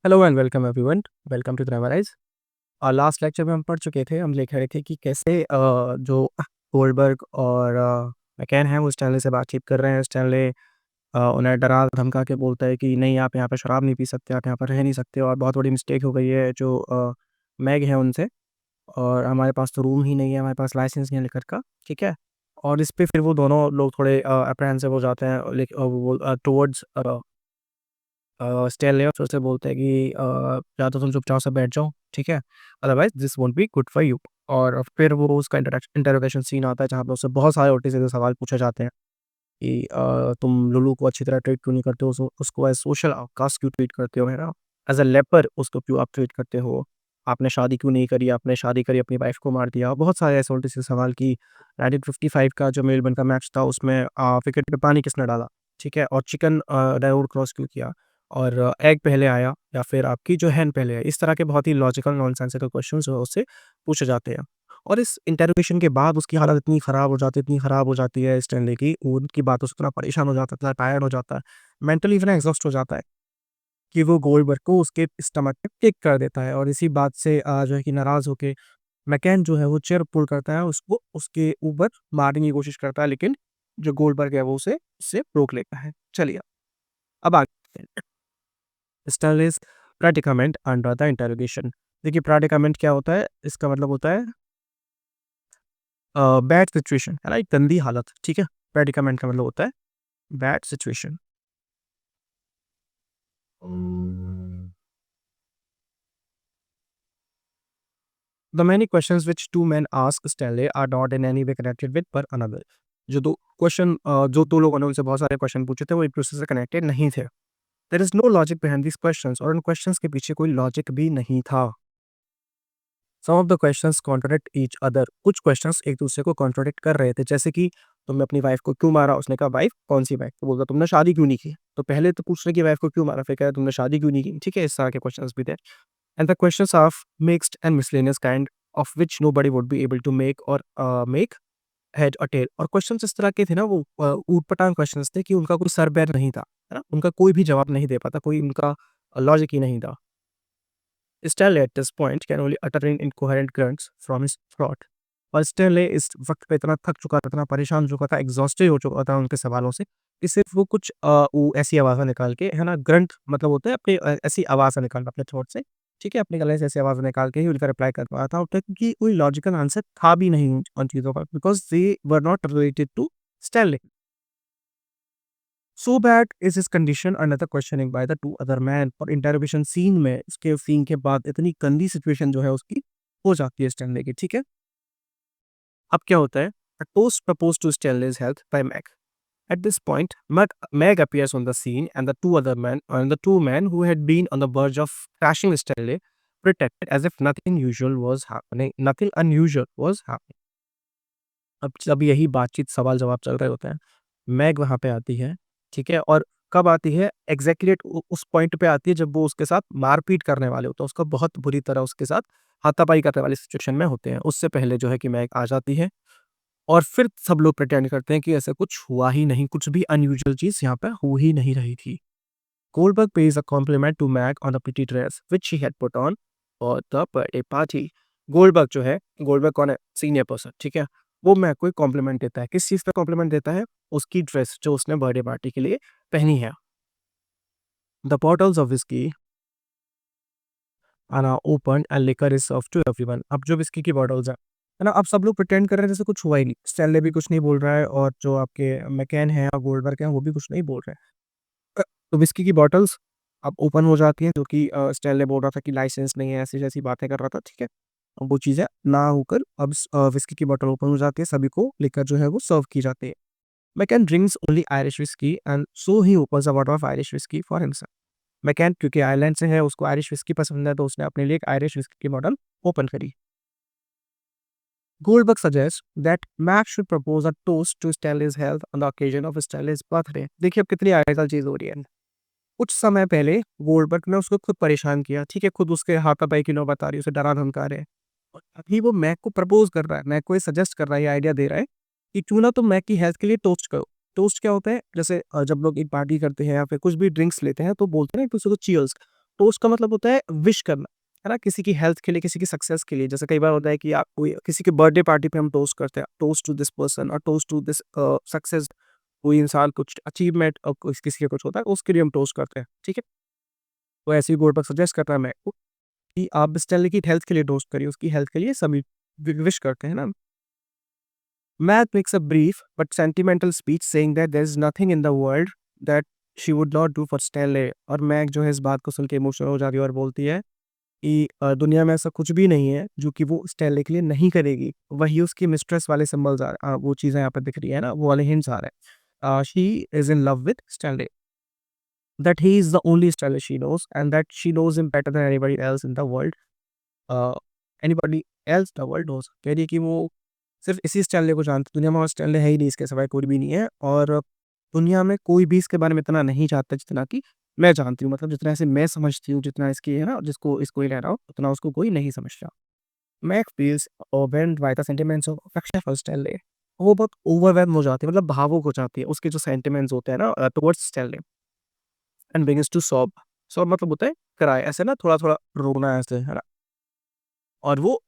Hello and welcome everyone. Welcome to Driverise. और last lecture में हम पढ़ चुके थे, हम लिख रहे थे कि कैसे जो गोल्डबर्ग और मैकेन हैं वो स्टैनले से बातचीत कर रहे हैं। स्टैनले उन्हें डरा धमका के बोलता है कि नहीं, आप यहाँ पे शराब नहीं पी सकते, आप यहाँ पर रह नहीं सकते, और बहुत बड़ी मिस्टेक हो गई है जो मैग है उनसे, और हमारे पास तो रूम ही नहीं है, हमारे पास लाइसेंस नहीं है लिखर का। ठीक है। और इस पे फिर वो दोनों लोग थोड़े अप्रहेंसिव हो जाते हैं, वो टुवर्ड्स स्टेल लेफ्ट उससे बोलते हैं कि या तो तुम चुपचाप से बैठ जाओ, ठीक है, otherwise this won't be good for you. और फिर वो उसका इंटरोगेशन सीन आता है जहाँ पे उससे बहुत सारे उल्टे सीधे सवाल पूछे जाते हैं कि तुम लुलू को अच्छी तरह ट्रीट क्यों नहीं करते हो, उसको एज सोशल आउटकास्ट क्यों ट्रीट करते हो, है ना, एज अ लेपर उसको क्यों आप ट्रीट करते हो, आपने शादी क्यों नहीं करी, आपने शादी करी अपनी वाइफ को मार दिया। बहुत सारे ऐसे उल्टे सीधे सवाल की 1955 का जो मेलबर्न का मैच था उसमें विकेट पे पानी किसने डाला, ठीक है, और चिकन डायोड क्रॉस क्यों किया, और एग पहले आया या फिर आपकी जो हैन पहले है। इस तरह के बहुत ही लॉजिकल नॉनसेंसिकल क्वेश्चंस जो है उससे पूछे जाते हैं। और इस इंटरोगेशन के बाद उसकी हालत इतनी ख़राब हो जाती है स्टैनली की, वो उनकी बातों से इतना परेशान हो जाता है, इतना टायर्ड हो जाता है, मेंटली इतना एग्ज़ॉस्ट हो जाता है कि वो गोल्डबर्ग को उसके स्टमक में किक कर देता है। और इसी बात से जो है कि नाराज़ होके मैकेन जो है वो चेयर पुल करता है, उसको उसके ऊपर मारने की कोशिश करता है, लेकिन जो गोल्डबर्ग है वो उसे उससे रोक लेता है। चलिए अब आगे stainless predicament under the interrogation. देखिए प्रेडिकामेंट क्या होता है, इसका मतलब होता है बैड सिचुएशन, है ना, एक गंदी हालत। ठीक है, प्रेडिकामेंट का मतलब होता है bad situation. The many questions which two men ask Stanley are not in any way connected with पर अनदर। जो दो क्वेश्चन जो दो लोगों ने उनसे बहुत सारे क्वेश्चन पूछे थे वो एक दूसरे से कनेक्टेड नहीं थे। There is no logic behind this questions, और उन क्वेश्चंस के पीछे कोई लॉजिक भी नहीं था। Some of the questions contradict each other, कुछ क्वेश्चंस एक दूसरे को कॉन्ट्राडिक्ट कर रहे थे, जैसे कि तुमने अपनी वाइफ को क्यों मारा, उसने कहा वाइफ कौन सी वाइफ, तो बोलता तुमने शादी क्यों नहीं की, तो पहले तो पूछ रहे कि वाइफ को क्यों मारा, फिर कह रहे तुमने शादी क्यों नहीं की। ठीक है, इस तरह के क्वेश्चंस भी थे। And the questions of mixed and miscellaneous kind of which nobody would be able to make or make head or tail. और क्वेश्चंस इस तरह के थे ना, वो ऊट-पटांग क्वेश्चंस थे कि उनका कोई सर-पैर नहीं था, है ना? उनका कोई भी जवाब नहीं दे पाता, कोई उनका लॉजिक ही नहीं था। Stanley at this point can only uttering incoherent grunts from his throat। और स्टैनले इस वक्त पे इतना थक चुका था, इतना परेशान हो चुका था, एग्जॉस्टेड हो चुका था उनके सवालों से कि सिर्फ वो कुछ वो ऐसी आवाज़ें निकाल के, है ना, ग्रंट मतलब होता है अपनी ऐसी आवाज़ें निकालना अपने थ्रोट से, ठीक है, अपने गले से ऐसी आवाज़ें निकाल के ही उनका रिप्लाई कर पा रहा था, क्योंकि कोई लॉजिकल आंसर था भी नहीं उन चीज़ों का, because they were not related to Stanley. So bad is his condition under the questioning by the two other man. और इंटरोगेशन सीन में, इसके सीन के बाद इतनी गंदी सिचुएशन जो है उसकी हो जाती है स्टैनले की। ठीक है, अब क्या होता है, a toast proposed to Stanley's health by Meg। At this point, Meg appears on the scene, and the two men who had been on the verge of crashing Stanley pretended as if nothing usual was happening, nothing unusual was happening। अब जब यही बातचीत सवाल जवाब चल रहे होते हैं, मैग वहाँ पे आती है, ठीक है, और कब आती है एग्जैक्टली उस पॉइंट पे आती है जब वो उसके साथ मारपीट करने वाले होते हैं, उसका बहुत बुरी तरह उसके साथ हाथापाई करने वाली सिचुएशन में होते हैं। उससे पहले जो है कि मैग आ जाती है, और फिर सब लोग प्रिटेंड करते हैं कि ऐसा कुछ हुआ ही नहीं, कुछ भी अनयूजुअल चीज़ यहाँ पे हो ही नहीं रही थी। Goldberg pays a compliment to Mac on a pretty dress which she had put on for the birthday party। Goldberg जो है, गोल्डबर्ग कौन है? सीनियर पर्सन, ठीक है? वो मैक को एक कॉम्प्लीमेंट देता है। किस चीज़ पे कॉम्प्लीमेंट देता है? उसकी ड्रेस जो उसने बर्थडे पार्टी के लिए पहनी है। The bottles of whisky are now open and liquor is served to everyone. अब जो व्हिस्की की बॉटल्स हैं, है ना? अब सब लोग प्रिटेंड कर रहे हैं जैसे कुछ हुआ ही नहीं। स्टैनले भी कुछ नहीं बोल रहा है, और जो आपके मैककेन हैं और गोल्डबर्ग हैं वो भी कुछ नहीं बोल रहे हैं। तो व्हिस्की की बॉटल्स अब ओपन हो जाती हैं, जो कि स्टैनले बोल रहा था कि लाइसेंस नहीं है, ऐसी-जैसी बातें कर रहा था, ठीक है? अब वो चीज़ें ना होकर अब व्हिस्की की बॉटल ओपन हो जाती है, सभी को लिकर जो है वो सर्व की जाती है। McCain drinks only Irish whiskey and so he opens a bottle of Irish whiskey for himself. McCain क्योंकि आयरलैंड से है, उसको आयरिश व्हिस्की पसंद है, तो उसने अपने लिए एक आयरिश व्हिस्की की बॉटल ओपन करी। Goldberg suggests that Mac should propose a toast to Stanley's health on the occasion of Stanley's birthday। देखिए अब कितनी आइडियल चीज़ हो रही है। कुछ समय पहले गोल्डबर्ग ने उसको खुद परेशान किया, ठीक है? खुद उसके हाथापाई की नौबत आ रही है, उसे डरा-धमका रहे हैं। और अभी वो मैक को प्रपोज़ कर रहा है, मैक को ये सजेस्ट कर रहा है, ये आइडिया दे रहा है कि क्यों ना तुम मैक की हेल्थ के लिए टोस्ट करो। टोस्ट क्या होता है? जैसे जब लोग एक पार्टी करते हैं या फिर कुछ भी ड्रिंक्स लेते हैं तो बोलते हैं ना एक-दूसरे को चीयर्स। टोस्ट का मतलब होता है विश करना, है ना? किसी की हेल्थ के लिए, किसी की सक्सेस के लिए। जैसे कई बार होता है कि आप कोई किसी के बर्थडे पार्टी पे हम टोस्ट करते हैं, टोस्ट टू दिस पर्सन और टोस्ट टू दिस सक्सेस। कोई इंसान कुछ अचीवमेंट किसी का कुछ होता है, उसके लिए हम टोस्ट करते हैं, ठीक है? तो ऐसे ही गोल्डबर्ग सजेस्ट करता है मैं को कि आप स्टैनली की हेल्थ के लिए टोस्ट करिए, उसकी हेल्थ के लिए सभी विश करते हैं ना। Matt makes a brief but sentimental speech saying that there is nothing in the world that she would not do for Stanley। और मैग जो है इस बात को सुन के इमोशनल हो जाती है और बोलती है कि दुनिया में ऐसा कुछ भी नहीं है जो कि वो स्टैनली के लिए नहीं करेगी। वही उसकी मिस्ट्रेस वाले सिंबल्स वो चीज़ें यहाँ पर दिख रही है ना, वो वाले हिंट्स आ रहे हैं। She is in love with Stanley, that he is the only Stanley she knows and that she knows him better than anybody else in the world। uh, anybody else the world knows। कह रही है कि वो सिर्फ इसी Stanley को जानती है, दुनिया में और स्टैनले है ही नहीं, इसके सिवाय कोई भी नहीं है। और दुनिया में कोई भी इसके बारे में इतना नहीं जानता जितना कि मैं जानती हूँ। मतलब जितना ऐसे मैं समझती हूँ, जितना इसकी है ना, जिसको इसको ही ले रहा हूँ, उतना उसको कोई नहीं समझता। Mac feels overwhelmed by the sentiments of affection for Stanley. वो बहुत ओवरवेल्म हो जाती है, मतलब भावुक हो जाती है उसके जो सेंटिमेंट्स होते हैं ना towards Stanley, and begins to sob. Sob मतलब होता है क्राई, ऐसे ना थोड़ा-थोड़ा रोना ऐसे, है ना? और वो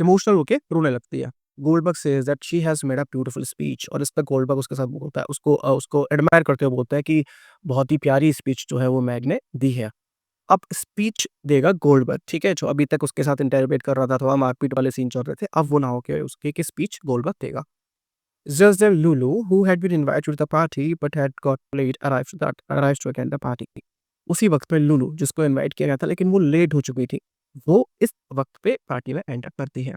इमोशनल होके रोने लगती है। Goldberg says that she has made a beautiful speech. और इस पे गोल्डबर्ग उसके साथ बोलता है, उसको एडमायर करते हुए बोलता है कि बहुत ही प्यारी स्पीच जो है वो मैग ने दी है। अब स्पीच देगा गोल्डबर्ग, ठीक है? जो अभी तक उसके साथ इंटरोगेट कर रहा था, थोड़ा मारपीट वाले सीन चल रहे थे, अब वो ना होके उसकी एक स्पीच गोल्डबर्ग देगा। Just then Lulu, who had been invited to the party but had got late, arrives to attend the party। उसी वक्त पे लुलू, जिसको इनवाइट किया गया था लेकिन वो लेट हो चुकी थी, वो इस वक्त पे पार्टी में एंटर करती है।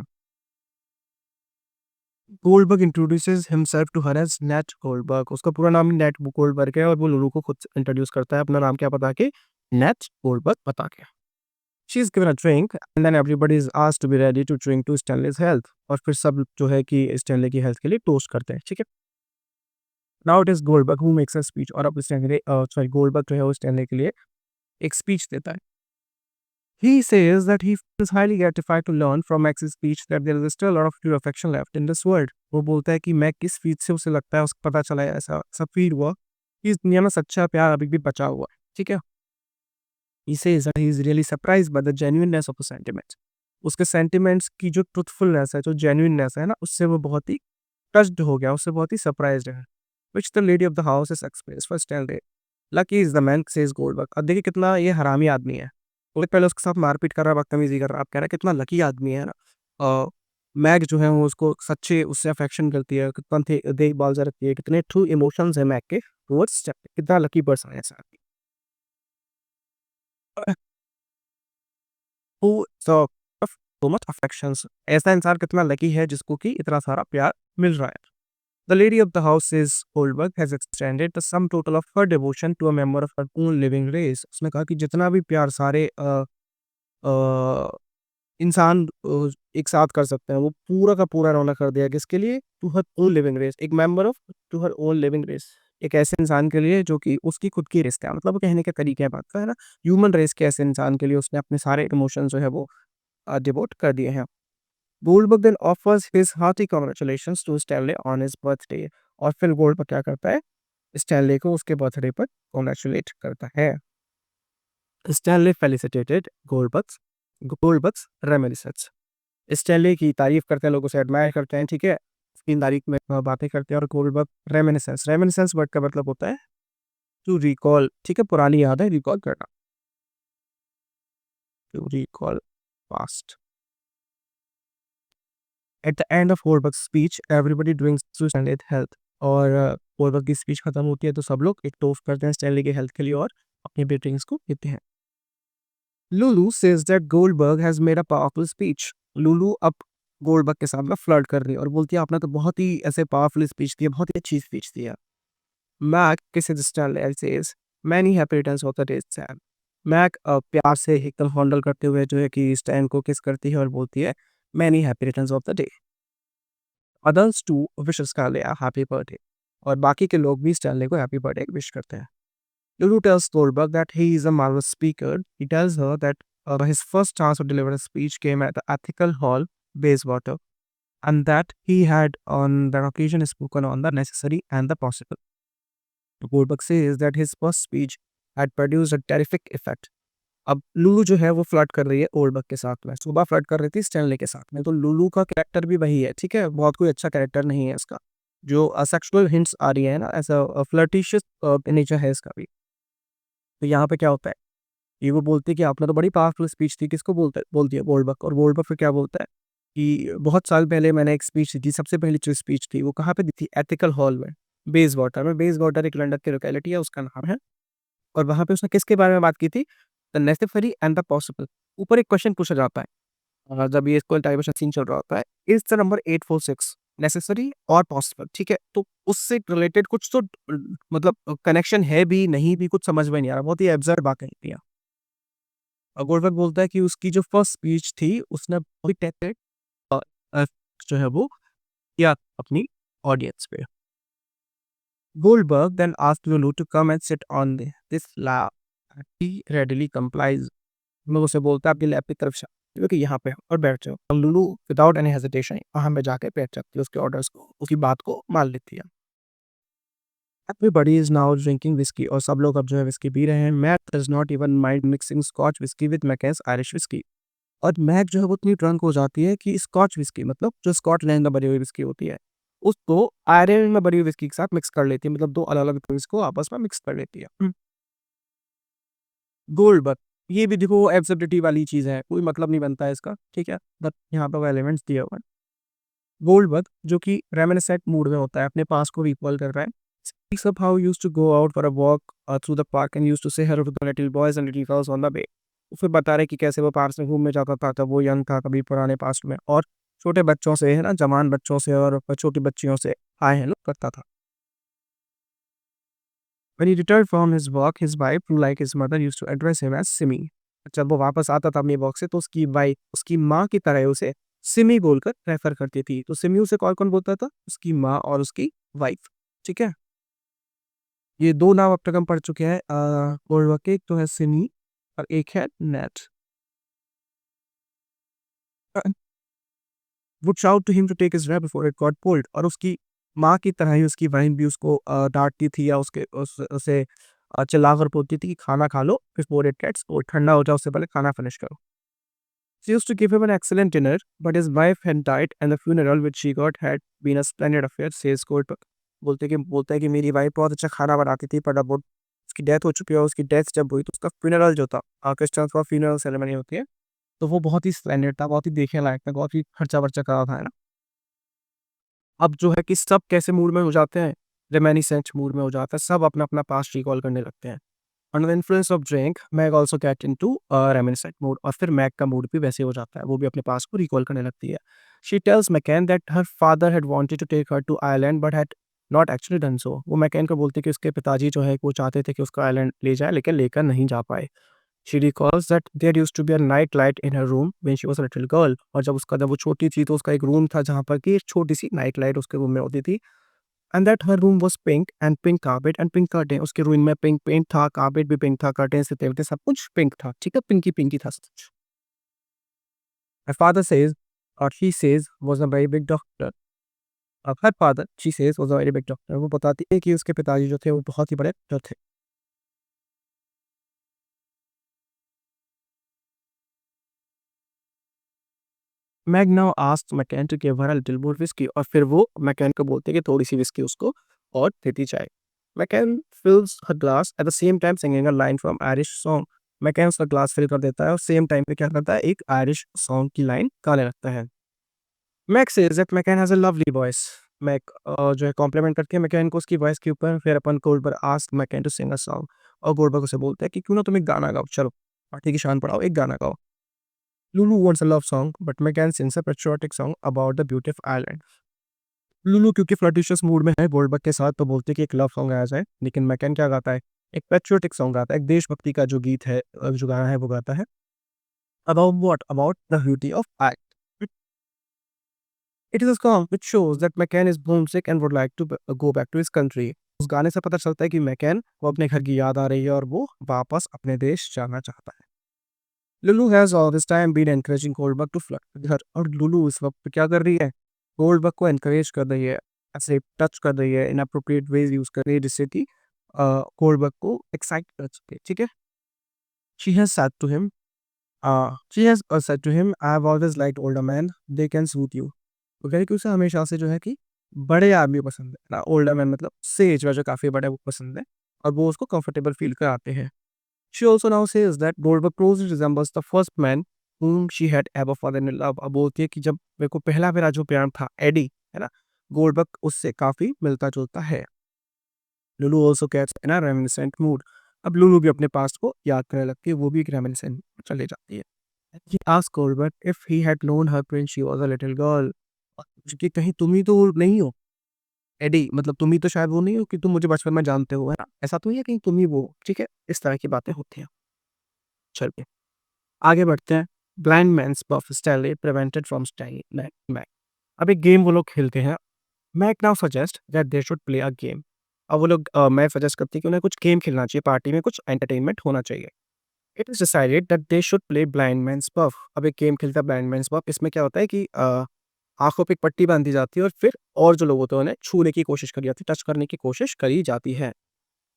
Goldberg introduces himself to her as Nat Goldberg. उसका पूरा नाम नेट गोल्डबर्ग है और वो लुलू को खुद इंट्रोड्यूस करता है अपना नाम क्या बता के, नेट गोल्डबर्ग बता के। She is given a drink and then everybody is asked to be ready to drink to Stanley's health. और फिर सब जो है कि स्टैनली की हेल्थ के लिए टोस्ट करते हैं, ठीक है? Now it is Goldberg who makes a speech. और अब स्टैनली गोल्डबर्ग जो है वो स्टैनली के लिए एक स्पीच देता है। He says that he feels highly gratified to learn from Max's speech that there is still a lot of true affection left in this world। वो बोलता है कि मैक की स्पीच से उसे लगता है, उसको पता चला है, ऐसा ऐसा फील हुआ कि इस दुनिया में सच्चा प्यार अभी भी बचा हुआ है, ठीक है? He says that he is really surprised by the genuineness of the sentiments। उसके सेंटिमेंट्स की जो ट्रुथफुलनेस है, जो जेन्युइननेस है ना, उससे वो बहुत ही टच्ड हो गया, उससे बहुत ही सरप्राइज्ड है। Which the lady of the house is expressed for Stanley। Lucky is the man, says Goldberg। अब देखिए कितना ये हरामी आदमी है। वो पहले उसके साथ मारपीट कर रहा है, बदतमीजी कर रहा है, अब कह रहा है कितना लकी आदमी है ना। मैग जो है वो उसको सच्चे उससे अफेक्शन करती है, कितना देखभाल से रखती है, कितने ट्रू इमोशंस है मैग के टुवर्ड्स स्टेफनी, कितना लकी पर्सन है ऐसा आदमी। Who so so much affections। ऐसा इंसान कितना लकी है जिसको कि इतना सारा प्यार मिल रहा है। The lady of the house, says Goldberg, has extended the sum total of her devotion to a member of her own living race। उसने कहा कि जितना भी प्यार सारे अ, इंसान एक साथ कर सकते हैं, वो पूरा का पूरा रौना कर दिया किसके लिए? To her own living race. एक member of to her own living race, एक ऐसे इंसान के लिए जो कि उसकी खुद की रेस का, मतलब वो कहने का तरीका है बात का, है ना? ह्यूमन रेस के ऐसे इंसान के लिए उसने अपने सारे इमोशंस जो है वो डिवोट कर दिए हैं। Goldberg then offers his hearty congratulations to Stanley on his birthday। और फिर गोल्डबर्ग क्या करता है? स्टैनली को उसके बर्थडे पर कॉन्ग्रेचुलेट करता है। Stanley felicitated Goldbergs reminiscence. Stanley की तारीफ करते हैं, लोग उसे एडमायर करते हैं, ठीक है? उसकी तारीफ में बातें करते हैं। और गोल्डबर्ग रेमिनिसेंस वर्ड का मतलब होता है टू रिकॉल, ठीक है? पुरानी याद है, रिकॉल करना, to recall past. At the end of Goldberg speech everybody drinks to Stanley health. और गोल्डबर्ग की स्पीच खत्म होती है तो सब लोग एक टोस्ट करते हैं स्टैनली के हेल्थ के लिए और अपनी ड्रिंक्स को पीते हैं। Lulu says that Goldberg has made a powerful speech. Lulu अब गोल्डबर्ग के साथ में फ्लर्ट कर रही है और बोलती है आपने तो बहुत ही ऐसे पावरफुल स्पीच दी है, बहुत ही अच्छी स्पीच दी है। Mac kisses Stanley and says many happy returns of the day Stan। Mac प्यार से एकदम फॉन्डल करते हुए जो है कि स्टैन को किस करती है और बोलती है many happy returns of the day। Others to wish Stanley a happy birthday. और बाकी के लोग भी स्टैनली को हैप्पी बर्थडे विश करते हैं। Lulu tells Goldberg that he is a marvelous speaker। He tells her that his first chance to deliver a speech came at the Ethical Hall, Bayswater, and that he had on that occasion spoken on the necessary and the possible। Goldberg says that his first speech had produced a terrific effect। अब लुलू जो है वो flirt कर रही है ओल्डबर्ग के साथ में, सुबह फ्लर्ट कर रही थी स्टैनले के साथ में, तो लुलू का कैरेक्टर भी वही है, ठीक है? बहुत कोई अच्छा कैरेक्टर नहीं है इसका, जो सेक्सुअल हिंट्स आ रही है ना, ऐसा फ्लर्टिशियस नेचर है इसका भी। तो यहाँ पे क्या होता है, ये वो बोलती है कि आपने तो बड़ी पावरफुल स्पीच थी, किसको बोलती है वोल्डबर्ग, और वोल्डबर्ग फिर क्या बोलता है कि बहुत साल पहले मैंने एक स्पीच दी थी, सबसे पहली जो स्पीच थी वो कहाँ पे दी थी, एथिकल हॉल में, बेसवाटर में। बेसवाटर एक लंदन की लोकेलिटी है, उसका नाम है। और वहाँ पे उसने किसके बारे में बात की थी, the necessary and the possible. ऊपर एक क्वेश्चन पूछा जाता है, जब ये स्कूल टाइप सीन चल रहा होता है, इज द नंबर 846 नेसेसरी और पॉसिबल, ठीक है? तो उससे रिलेटेड कुछ तो मतलब कनेक्शन है भी नहीं भी, कुछ समझ में नहीं आ रहा, बहुत ही एब्सर्ड बात कही थी। गोल्डबर्ग बोलता है कि उसकी जो फर्स्ट स्पीच थी उसने बहुत टेक्निक जो है वो किया अपनी ऑडियंस पे। Goldberg then asked Lulu to come and sit on this lap. He readily complies. मैं उसे बोलता है आपकी लैब की तरफ से क्योंकि यहाँ पे और बैठ जाओ, और लुलू विदाउट एनी हेजिटेशन वहां में जाके बैठ जाती है, उसके ऑर्डर्स को, उसकी बात को मान लेती है। Everybody is now drinking whiskey और सब लोग अब जो है विस्की पी रहे हैं। Mac does not even mind mixing Scotch whiskey with Mac's Irish whiskey। और मैक जो है वो इतनी ड्रंक हो जाती है कि स्कॉच विस्की, मतलब जो स्कॉटलैंड में बनी हुई विस्की होती है, उसको आयरलैंड में बनी हुई विस्की के साथ मिक्स कर लेती है, मतलब दो अलग अलग ड्रिंक्स को आपस में मिक्स कर लेती है। गोल्डबर्ग, ये भी देखो एब्सर्डिटी वाली चीज है, कोई मतलब नहीं बनता है इसका, ठीक है? बट यहाँ पे वो एलिमेंट्स दिया हुआ है। गोल्डबर्ग जो कि रेमिनिसेंट मूड में होता है, अपने पास को रिकॉल कर रहा है। Speaks of how he used to go out for a walk through the park and used to say hello to the little boys and little girls on the way। वो फिर बता रहे कि कैसे वो पार्क में घूमने जाता था, तब वो यंग था कभी पुराने पास्ट में, और छोटे बच्चों से है ना, जवान बच्चों से और छोटी बच्चियों से हाय हेलो करता था। When he returned from his walk, his wife, who like his mother, used to address him as Simi। जब वो वापस आता था अपनी वॉक से, तो उसकी वाइफ उसकी माँ की तरह उसे सिमी बोलकर रेफर करती थी। तो सिमी उसे कौन कौन बोलता था, उसकी माँ और उसकी वाइफ, ठीक है? ये 2 नाम अब तक हम पढ़ चुके हैं गोल्डबर्ग के, एक तो है सिमी और एक है Nat. Would shout to him to take his wrap before it got cold, और उसकी माँ की तरह ही उसकी वाइफ भी उसको डाँटती थी, या उसे चिल्लाकर बोलती थी कि खाना खा लो बिफोर इट गेट्स कोल्ड, ठंडा हो जाए उससे पहले खाना फिनिश करो। She used to give him an excellent dinner, but his wife had died and the funeral which she got had been a splendid affair, says Goldberg। बोलता है कि मेरी वाइफ बहुत अच्छा खाना बनाती थी, पर अब उसकी डेथ हो चुकी है, उसकी डेथ जब हुई तो उसका फ्यूनरल जो था, क्रिश्चियंस का फ्यूनरल सेरेमनी होती है, तो वो बहुत ही स्प्लेंडेड था, बहुत ही देखने लायक था, बहुत ही खर्चा-वर्चा करा था, है ना? अब जो है कि सब कैसे मूड में हो जाते हैं, रेमिनिसेंट मूड में हो जाता है, सब अपना-अपना पास्ट रिकॉल करने लगते हैं। Under the influence of drink Meg also get into reminiscent mood, और फिर मैग का मूड भी वैसे हो जाता है, वो भी अपने पास्ट को रिकॉल करने लगती है। She tells McCann that her father had wanted to take her to Ireland but had not actually done so. वो मैकन को बोलती है कि उसके पिताजी जो है वो चाहते थे कि उसको आयरलैंड ले जाए, लेकिन लेकर नहीं जा पाए। She recalls that there used to be a night light in her room when she was a little girl, और जब वो छोटी थी तो उसका एक रूम था जहाँ पर कि एक छोटी-सी नाइट लाइट उसके रूम में होती थी। And that her room was pink and pink carpet and pink curtain, उसके रूम में पिंक पेंट था, कारपेट भी पिंक था, कर्टेन्स थे, सब कुछ पिंक था, ठीक है? पिंकी पिंकी था सब कुछ। माय फादर सेज और she says was a very big doctor. Her father she says was a very big doctor, वो बताती है कि उसके पिताजी जो थे वो बहुत ही बड़े डॉक्टर थे। Meg now asks McCann to give her a little more whisky, और फिर वो मैकन को बोलते हैं कि थोड़ी सी व्हिस्की उसको और देती जाए। McCann fills her glass at the same time singing a line from Irish song. McCann उसका ग्लास फिल कर देता है और सेम टाइम पे क्या करता है, एक आयरिश सॉन्ग की लाइन गाने लगता है। Mac says that McCann has a lovely voice. Mac जो है कॉम्प्लीमेंट करती है मैकन को उसकी वॉइस के ऊपर। फिर अपन Goldberg ask McCann to sing a song, और गोल्डबर्ग उसे बोलता है कि क्यों ना तुम एक गाना गाओ, चलो पार्टी की शान बढ़ाओ, एक गाना गाओ। Lulu wants a love song, but Megan sings a patriotic song about the beauty of Ireland। Lulu क्योंकि फ्लर्टिशियस मूड में है गोल्डबर्ग के साथ, तो बोलती है कि एक लव सॉन्ग गाया जाए, लेकिन मैकन क्या गाता है, एक पेट्रियोटिक सॉन्ग गाता है, एक देशभक्ति का जो गीत है, जो गाना है वो गाता है। About what, about the beauty of art. It is a song which shows that McCann is homesick and would like to go back to his country. उस गाने से पता चलता है कि मैकन को अपने घर की याद आ रही है और वो वापस अपने देश जाना चाहता है। Lulu has all this time been encouraging Goldberg to flirt with her, और लुलू इस वक्त क्या कर रही है, गोल्डबर्ग को एनकरेज कर रही है, ऐसे टच कर रही है, इनअप्रोप्रिएट वेज यूज कर रही है, जिससे कि गोल्डबर्ग को एक्साइट कर सके, ठीक है? She has said to him she has said to him, I have always liked older man, they can suit you. वो कह रही कि उसे हमेशा से जो है कि बड़े आदमी पसंद है ना, ओल्डर मैन मतलब सेज जो काफ़ी बड़े वो पसंद है और वो उसको कंफर्टेबल फ़ील कराते हैं। She also now says that Goldberg closely resembles the first man whom she had ever fallen in love. अब बोलती है कि जब मेरे को पहला मेरा जो प्यार था एडी, है ना, गोल्डबर्ग उससे काफ़ी मिलता-जुलता है। लुलू ऑल्सो गेट्स इन अ रेमिनिसेंट मूड। अब लुलू भी अपने पास्ट को याद करने लगती है, वो भी एक रेमिनिसेंट में चली जाती है। She asked Goldberg if he had known her when she was a little girl. कि कहीं तुम ही तो नहीं हो एडी, मतलब तुम ही तो शायद वो नहीं हो कि तुम मुझे बचपन में जानते हो, है ना? ऐसा तो नहीं है कहीं तुम ही वो हो, ठीक है? इस तरह की बातें होती हैं। चलिए आगे बढ़ते हैं। Blind man's buff Stanley prevented from staying Mac. अब एक गेम वो लोग खेलते हैं। Mac now suggest that they should play a game. अब वो लोग मैक सजेस्ट करती है कि उन्हें कुछ गेम खेलना चाहिए, पार्टी में कुछ एंटरटेनमेंट होना चाहिए। It is decided that they should play blind man's buff. अब एक गेम खेलता है ब्लाइंड मैन्स बफ। इसमें क्या होता है कि आँखों पे एक पट्टी बाँधी जाती है और फिर और जो लोग होते हैं उन्हें छूने की कोशिश करी जाती है, टच करने की कोशिश करी जाती है।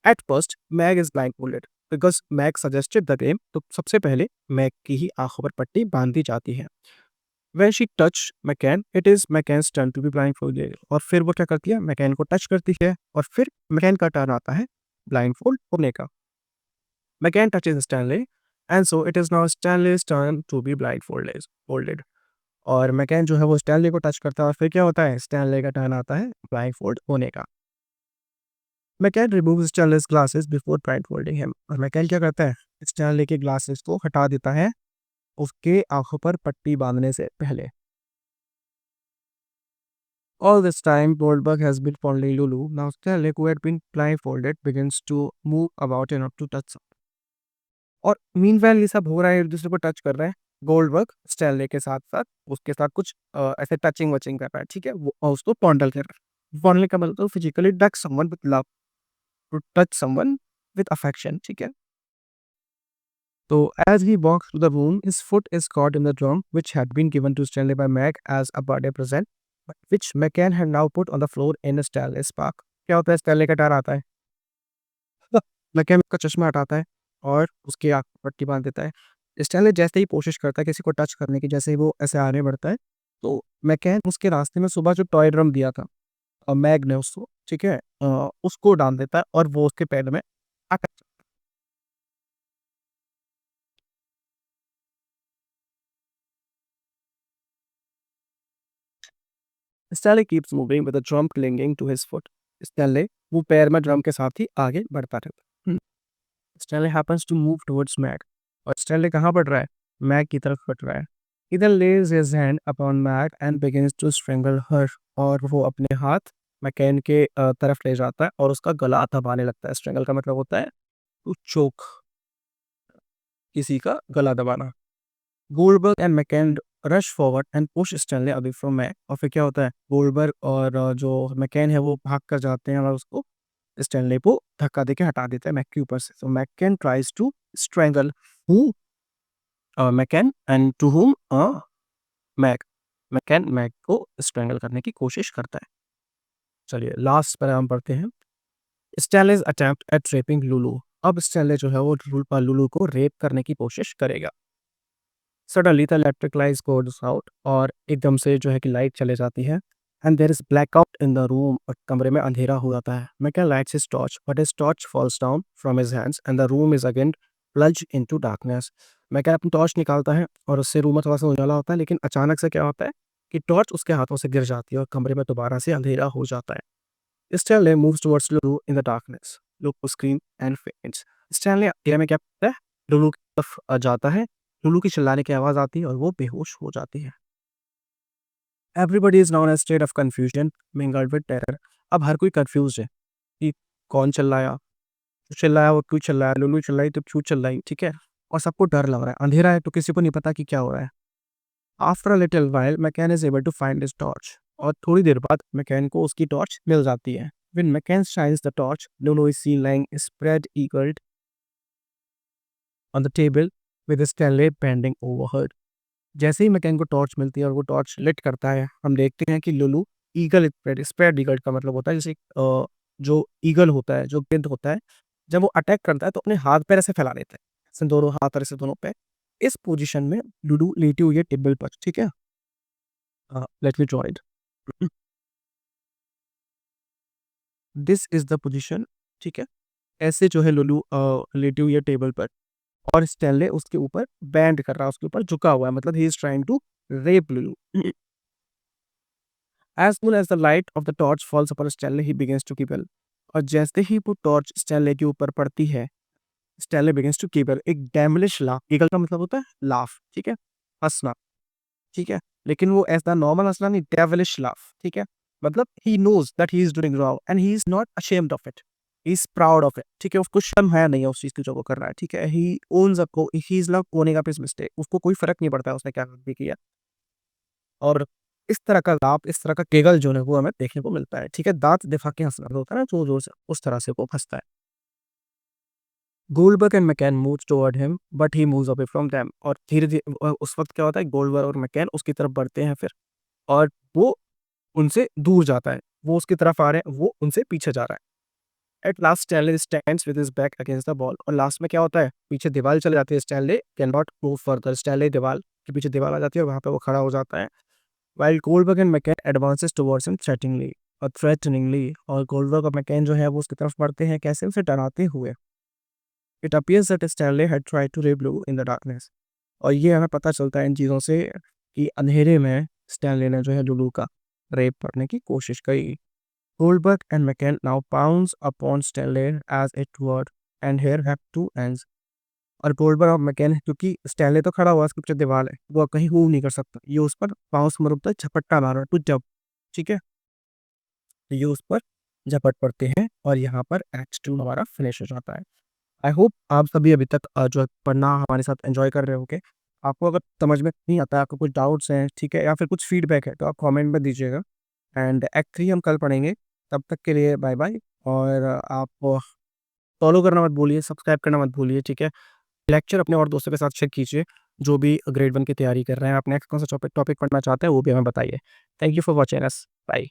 At first Meg is blindfolded because Meg suggested the game. तो सबसे पहले मैग की ही आँखों पर पट्टी बाँधी जाती है। When she touch McCann, it is McCann's turn to be blindfolded. और फिर वो क्या करती है, मैकैन को टच करती है और फिर मैकैन का टर्न आता है ब्लाइंडफोल्ड होने का। McCann touches Stanley and so it is now Stanley's turn to be blindfolded folded. और मैकैन जो है वो स्टैनली को टच करता है और फिर क्या होता है, स्टैनली का टर्न आता है ब्लाइंडफोल्ड होने का। McCann removes Stanley's glasses before blindfolding him. और मैकैन क्या करता है, स्टैनली के ग्लासेस को हटा देता है उसके आँखों पर पट्टी बाँधने से पहले। All this time, Goldberg has been fondling Lulu. Now Stanley, who had been blindfolded, begins to move about enough to touch something. और मीनवाइल ये सब हो रहा है, एक दूसरे को टच कर रहे हैं। गोल्डबर्ग स्टैनले के साथ साथ उसके साथ कुछ ऐसे टचिंग वचिंग कर रहा है, ठीक है, वो और उसको फॉन्डल कर रहा है। फॉन्डल का मतलब physically touch someone with love, to touch someone with affection, ठीक है। तो as he walks through the room his foot is caught in the drum which had been given to Stanley by Mac as a birthday present, but which McCann had now put on the floor in Stanley's park. क्या होता है, Stanley का डर आता है, McCann का चश्मा हटाता है और उसकी आँख पर पट्टी बाँध देता है। स्टैनले जैसे ही कोशिश करता है किसी को टच करने की, जैसे ही वो ऐसे आगे बढ़ता है, तो मैकैन उसके रास्ते में सुबह जो टॉय ड्रम दिया था मैग ने उसको, ठीक है, उसको डाल देता है और वो उसके पैर में अटक। Stanley keeps moving with the drum clinging to his foot. Stanley वो पैर में ड्रम के साथ ही आगे बढ़ता रहता है। Stanley happens to move towards Meg. और स्टैनले कहाँ बढ़ रहा है, मैग की तरफ बढ़ रहा है। इधर lays his hand upon Meg and begins to strangle her. और वो अपने हाथ मैकेन के तरफ ले जाता है और उसका गला दबाने लगता है। स्ट्रेंगल का मतलब होता है टू चोक, किसी का गला दबाना। Goldberg and McCann rush forward and push Stanley away from Meg. और फिर क्या होता है, गोल्डबर्ग और जो मैकेन है वो भाग कर जाते हैं और उसको स्टैनले को धक्का देके हटा देता है मैक के ऊपर से। So McCann tries to strangle who McCann and to whom Meg. McCann Meg को स्ट्रेंगल करने की कोशिश करता है। चलिए लास्ट पर हम पढ़ते हैं। स्टैनले's अटेम्प्ट एट रेपिंग लुलू। अब स्टैनले जो है वो लुलू को रेप करने की कोशिश करेगा। Suddenly the electric lights goes out. और एकदम से जो है कि लाइट चले जाती है। And there is blackout in the room. और कमरे में अंधेरा हो जाता है। McCann lights his torch but his torch falls down from his hands and the room is again plunged into darkness. McCann अपनी टॉर्च निकालता है और उससे रूम में थोड़ा सा उजाला होता है, लेकिन अचानक से क्या होता है कि टॉर्च उसके हाथों से गिर जाती है और कमरे में दोबारा से अंधेरा हो जाता है। Stanley moves towards Lulu in the darkness. Lulu scream and फेंट्स। Stanley अंधेरे में क्या करता है, लुलू की तरफ जाता है। लुलू की चिल्लाने की आवाज़ आती है और वो बेहोश हो जाती है। Everybody is now in a state of confusion mingled with terror. अब हर कोई कन्फ्यूज़्ड है कि कौन चिल्लाया? चिल्लाया वो क्यों चिल्लाया? लुलू चिल्लाई तो क्यों चिल्लाई? ठीक है? और सबको डर लग रहा है। अंधेरा है तो किसी को नहीं पता कि क्या हो रहा है। After a little while McCann is able to find his torch. और थोड़ी देर बाद मैकेन को उसकी टॉर्च मिल जाती है। When McCann shines the torch, Lulu is seen lying spread eagled on the table with Stanley bending over her. जैसे ही मैकेन को टॉर्च मिलती है और वो टॉर्च लिट करता है, हम देखते हैं कि Lulu eagle spread, spread eagle का मतलब होता है जैसे जो ईगल होता है, जो गिद्ध होता है, जब वो अटैक करता है तो अपने हाथ पैर ऐसे फैला देता है। दोनों हाथ और ऐसे दोनों पे। इस पोजीशन में लूडो लेटी हुई है टेबल पर, ठीक है। Let me draw it. This is the position, ठीक है। ऐसे जो है लुलू लेटी हुई है टेबल पर, और स्टैनले उसके ऊपर बैंड कर रहा है, उसके ऊपर झुका हुआ है, मतलब he is trying to rape Lulu. As soon as the light of the torch falls upon Stanley, he begins to giggle. और जैसे ही वो टॉर्च स्टैनले के ऊपर पड़ती है, स्टैनले begins to giggle, एक डैमलिश लाफ, giggle का मतलब होता है लाफ, ठीक है, हंसना, ठीक है। लेकिन वो ऐसा नॉर्मल हंसना नहीं, डेविलिश लाफ, ठीक है। मतलब he knows that he is doing wrong and he is not ashamed of it, he is proud of it, ठीक है। उसको शर्म है नहीं है उस चीज की जो वो कर रहा है, ठीक है। He owns up, he is not owning up his mistake, उसको कोई फर्क नहीं पड़ता है उसने क्या गलती किया। और इस तरह का लाफ, इस तरह का केगल जो है वो हमें देखने को मिलता है, ठीक है। दांत दिखा के हंसना जो होता है ना, जोर जोर से, उस तरह से वो हंसता है। Goldberg and McCann moves toward him but he moves away from them. और धीरे-धीरे उस वक़्त क्या होता है, गोल्डबर्ग और मैकैन उसकी तरफ बढ़ते हैं फिर, और वो उनसे दूर जाता है। वो उसकी तरफ आ रहे हैं, वो उनसे पीछे जा रहा है। At last Stanley stands with his back against the wall. और लास्ट में क्या होता है, पीछे दीवार चली जाती है, Stanley can not go further. Stanley दीवार के पीछे दीवार आ जाती है और वहाँ पे वो खड़ा हो जाता है। While Goldberg and McCann advances towards him threateningly. और गोल्डबर्ग और मैकैन जो है वो उसकी तरफ बढ़ते हैं, कैसे, उसे डराते हुए। It appears that Stanley had tried to rape Lu in the darkness. और ये हमें पता चलता है इन चीज़ों से कि अंधेरे में स्टैनले ने जो है लुलू का रेप करने की कोशिश करी। Goldberg and McCann now pounds upon Stanley as it word and here have to ends. और गोल्डबर्ग और मैकैन, क्योंकि स्टैनले तो खड़ा हुआ है, उसके पीछे दीवार है, वो अब कहीं मूव नहीं कर सकता, ये उस पर पाँव से मरुकता है, झपट्टा मार रहा है, टू जब, ठीक है। तो ये उस पर झपट पड़ते हैं और यहाँ पर एक्ट 2 हमारा फिनिश हो जाता है। आई होप आप सभी अभी तक जो है पढ़ना हमारे साथ एंजॉय कर रहे होंगे। आपको अगर समझ में नहीं आता है, आपको कुछ डाउट्स हैं, ठीक है, या फिर कुछ फीडबैक है, तो आप कमेंट में दीजिएगा। एंड एक्ट 3 हम कल पढ़ेंगे। तब तक के लिए बाय बाय। और आप फॉलो करना मत भूलिए, सब्सक्राइब करना मत भूलिए, ठीक है। लेक्चर अपने और दोस्तों के साथ शेयर कीजिए, जो भी ग्रेड 1 की तैयारी कर रहे हैं। आप नेक्स्ट कौन सा टॉपिक टॉपिक पढ़ना चाहते हैं वो भी हमें बताइए। Thank you for watching us. Bye.